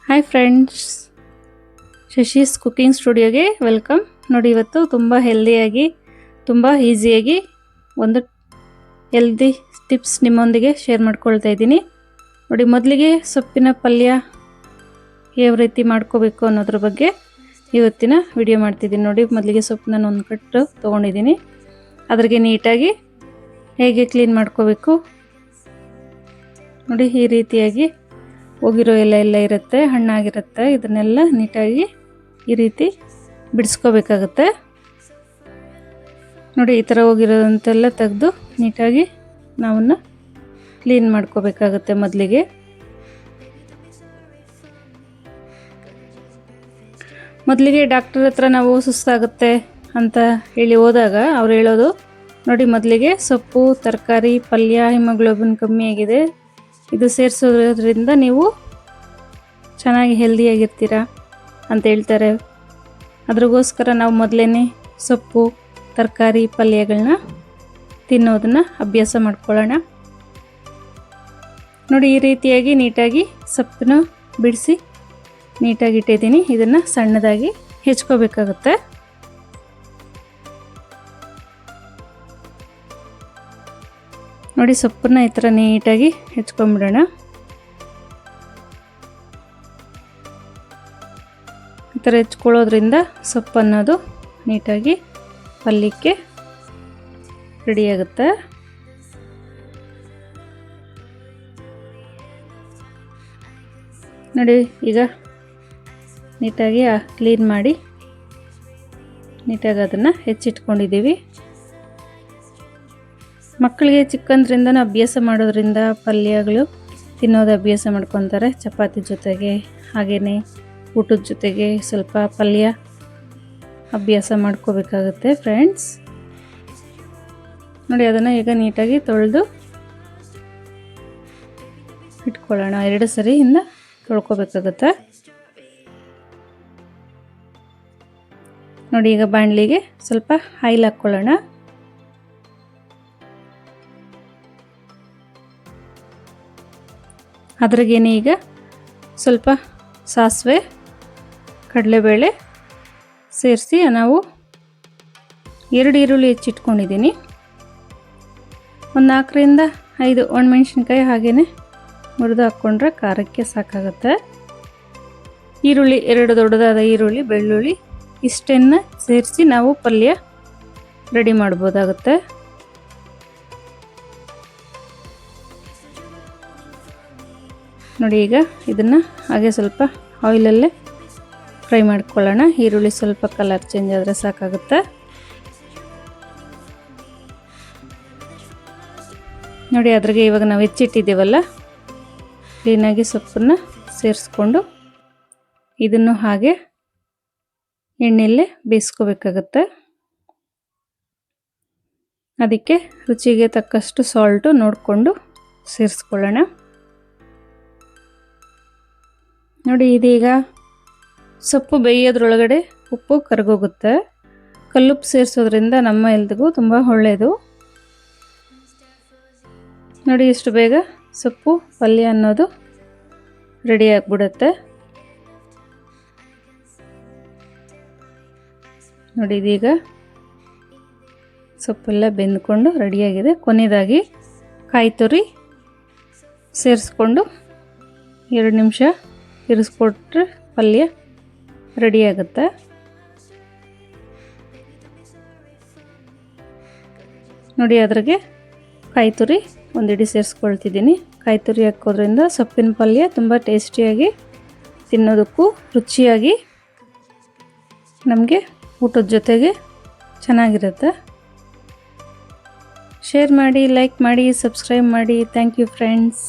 Hi friends, Shashi's cooking ಸ್ಟುಡಿಯೋಗೆ welcome. ನೋಡಿ, ಇವತ್ತು ತುಂಬ ಹೆಲ್ದಿಯಾಗಿ ತುಂಬ ಈಸಿಯಾಗಿ ಒಂದು ಹೆಲ್ದಿ ಟಿಪ್ಸ್ ನಿಮ್ಮೊಂದಿಗೆ ಶೇರ್ ಮಾಡ್ಕೊಳ್ತಾ ಇದ್ದೀನಿ. ನೋಡಿ, ಮೊದಲಿಗೆ ಸೊಪ್ಪಿನ ಪಲ್ಯ ಯಾವ ರೀತಿ ಮಾಡ್ಕೋಬೇಕು ಅನ್ನೋದ್ರ ಬಗ್ಗೆ ಇವತ್ತಿನ ವಿಡಿಯೋ ಮಾಡ್ತಿದ್ದೀನಿ. ನೋಡಿ, ಮೊದಲಿಗೆ ಸೊಪ್ಪು ನಾನು ಒಂದು ಕಟ್ಟು ತೊಗೊಂಡಿದ್ದೀನಿ. ಅದ್ರಿಗೆ ನೀಟಾಗಿ ಹೇಗೆ ಕ್ಲೀನ್ ಮಾಡ್ಕೋಬೇಕು ನೋಡಿ. ಈ ರೀತಿಯಾಗಿ ಹೋಗಿರೋ ಎಲ್ಲ ಇರುತ್ತೆ, ಹಣ್ಣಾಗಿರುತ್ತೆ. ಇದನ್ನೆಲ್ಲ ನೀಟಾಗಿ ಈ ರೀತಿ ಬಿಡಿಸ್ಕೋಬೇಕಾಗತ್ತೆ. ನೋಡಿ, ಈ ಥರ ಹೋಗಿರೋದಂತೆಲ್ಲ ತೆಗೆದು ನೀಟಾಗಿ ನಾವನ್ನ ಕ್ಲೀನ್ ಮಾಡ್ಕೋಬೇಕಾಗತ್ತೆ. ಮೊದಲಿಗೆ ಡಾಕ್ಟರ್ ಹತ್ರ ನಾವು ಸುಸ್ತಾಗುತ್ತೆ ಅಂತ ಹೇಳಿ ಹೋದಾಗ ಅವ್ರು ಹೇಳೋದು, ನೋಡಿ, ಮೊದಲಿಗೆ ಸೊಪ್ಪು, ತರಕಾರಿ, ಪಲ್ಯ, ಹಿಮೋಗ್ಲೋಬಿನ್ ಕಮ್ಮಿ ಆಗಿದೆ, ಇದು ಸೇರಿಸೋದ್ರಿಂದ ನೀವು ಚೆನ್ನಾಗಿ ಹೆಲ್ದಿಯಾಗಿರ್ತೀರ ಅಂತ ಹೇಳ್ತಾರೆ. ಅದ್ರಗೋಸ್ಕರ ನಾವು ಮೊದಲೇ ಸೊಪ್ಪು, ತರಕಾರಿ, ಪಲ್ಯಗಳನ್ನ ತಿನ್ನೋದನ್ನು ಅಭ್ಯಾಸ ಮಾಡ್ಕೊಳ್ಳೋಣ. ನೋಡಿ, ಈ ರೀತಿಯಾಗಿ ನೀಟಾಗಿ ಸೊಪ್ಪನ್ನ ಬಿಡಿಸಿ ನೀಟಾಗಿ ಇಟ್ಟಿದ್ದೀನಿ. ಇದನ್ನು ಸಣ್ಣದಾಗಿ ಹೆಚ್ಕೋಬೇಕಾಗುತ್ತೆ. ನೋಡಿ, ಸೊಪ್ಪನ್ನ ಈ ಥರ ನೀಟಾಗಿ ಹೆಚ್ಕೊಂಡ್ಬಿಡೋಣ. ಈ ಥರ ಹೆಚ್ಕೊಳ್ಳೋದ್ರಿಂದ ಸೊಪ್ಪು ಅನ್ನೋದು ನೀಟಾಗಿ ಪಲ್ಯಕ್ಕೆ ರೆಡಿಯಾಗುತ್ತೆ. ನೋಡಿ, ಈಗ ನೀಟಾಗಿ ಕ್ಲೀನ್ ಮಾಡಿ ನೀಟಾಗಿ ಅದನ್ನು ಹೆಚ್ಚಿಟ್ಕೊಂಡಿದ್ದೀವಿ. ಮಕ್ಕಳಿಗೆ ಚಿಕ್ಕಂದ್ರಿಂದನೂ ಅಭ್ಯಾಸ ಮಾಡೋದ್ರಿಂದ ಪಲ್ಯಗಳು ತಿನ್ನೋದು ಅಭ್ಯಾಸ ಮಾಡ್ಕೊತಾರೆ. ಚಪಾತಿ ಜೊತೆಗೆ, ಹಾಗೆಯೇ ಊಟದ ಜೊತೆಗೆ ಸ್ವಲ್ಪ ಪಲ್ಯ ಅಭ್ಯಾಸ ಮಾಡ್ಕೋಬೇಕಾಗುತ್ತೆ ಫ್ರೆಂಡ್ಸ್. ನೋಡಿ, ಅದನ್ನು ಈಗ ನೀಟಾಗಿ ತೊಳೆದು ಇಟ್ಕೊಳ್ಳೋಣ. 2 ಸರಿಯಿಂದ ತೊಳ್ಕೊಬೇಕಾಗುತ್ತೆ. ನೋಡಿ, ಈಗ ಬಾಣಲಿಗೆ ಸ್ವಲ್ಪ ಆಯಿಲ್ ಹಾಕ್ಕೊಳ್ಳೋಣ. ಅದ್ರಾಗೇನೆ ಈಗ ಸ್ವಲ್ಪ ಸಾಸಿವೆ, ಕಡಲೆಬೇಳೆ ಸೇರಿಸಿ ನಾವು 2 ಈರುಳ್ಳಿ ಹೆಚ್ಚಿಟ್ಕೊಂಡಿದ್ದೀನಿ. ಒಂದು 4ರಿಂದ 5 ಒಣಮೆಣಸಿನ್ಕಾಯಿ ಹಾಗೆಯೇ ಮುರಿದು ಹಾಕ್ಕೊಂಡ್ರೆ ಖಾರಕ್ಕೆ ಸಾಕಾಗುತ್ತೆ. ಈರುಳ್ಳಿ 2 ದೊಡ್ಡದಾದ ಈರುಳ್ಳಿ, ಬೆಳ್ಳುಳ್ಳಿ ಇಷ್ಟನ್ನು ಸೇರಿಸಿ ನಾವು ಪಲ್ಯ ರೆಡಿ ಮಾಡ್ಬೋದಾಗುತ್ತೆ. ನೋಡಿ, ಈಗ ಇದನ್ನು ಹಾಗೆ ಸ್ವಲ್ಪ ಆಯಿಲಲ್ಲೇ ಫ್ರೈ ಮಾಡ್ಕೊಳ್ಳೋಣ. ಈರುಳ್ಳಿ ಸ್ವಲ್ಪ ಕಲರ್ ಚೇಂಜ್ ಆದರೆ ಸಾಕಾಗುತ್ತೆ. ನೋಡಿ, ಅದ್ರಾಗೆ ಇವಾಗ ನಾವು ಹೆಚ್ಚಿಟ್ಟಿದ್ದೀವಲ್ಲ, ಕ್ಲೀನಾಗಿ ಸೊಪ್ಪನ್ನು ಸೇರಿಸ್ಕೊಂಡು ಇದನ್ನು ಹಾಗೆ ಎಣ್ಣೆಯಲ್ಲೇ ಬೇಯಿಸ್ಕೋಬೇಕಾಗತ್ತೆ. ಅದಕ್ಕೆ ರುಚಿಗೆ ತಕ್ಕಷ್ಟು ಸಾಲ್ಟು ನೋಡಿಕೊಂಡು ಸೇರಿಸ್ಕೊಳ್ಳೋಣ. ನೋಡಿ, ಇದೀಗ ಸೊಪ್ಪು ಬೇಯೋದ್ರೊಳಗಡೆ ಉಪ್ಪು ಕರಗೋಗುತ್ತೆ. ಕಲ್ಲುಪ್ಪು ಸೇರಿಸೋದ್ರಿಂದ ನಮ್ಮ ಹೆಲ್ತ್ಗೂ ತುಂಬ ಒಳ್ಳೆಯದು. ನೋಡಿ, ಎಷ್ಟು ಬೇಗ ಸೊಪ್ಪು ಪಲ್ಯ ಅನ್ನೋದು ರೆಡಿ ಆಗಿಬಿಡುತ್ತೆ. ನೋಡಿ, ಇದೀಗ ಸೊಪ್ಪೆಲ್ಲ ಬೆಂದ್ಕೊಂಡು ರೆಡಿಯಾಗಿದೆ. ಕೊನೆಯದಾಗಿ ಕಾಯಿ ತುರಿ ಸೇರಿಸ್ಕೊಂಡು 2 ನಿಮಿಷ ತಿರ್ಸ್ಕೊಟ್ರೆ ಪಲ್ಯ ರೆಡಿಯಾಗುತ್ತೆ. ನೋಡಿ, ಅದ್ರಾಗೆ ಕಾಯಿ ತುರಿ ಒಂದು ಹಿಡಿ ಸೇರಿಸ್ಕೊಳ್ತಿದ್ದೀನಿ. ಕಾಯಿ ತುರಿ ಹಾಕೋದ್ರಿಂದ ಸೊಪ್ಪಿನ ಪಲ್ಯ ತುಂಬ ಟೇಸ್ಟಿಯಾಗಿ, ತಿನ್ನೋದಕ್ಕೂ ರುಚಿಯಾಗಿ, ನಮಗೆ ಊಟದ ಜೊತೆಗೆ ಚೆನ್ನಾಗಿರುತ್ತೆ. ಶೇರ್ ಮಾಡಿ, ಲೈಕ್ ಮಾಡಿ, ಸಬ್ಸ್ಕ್ರೈಬ್ ಮಾಡಿ. Thank you friends.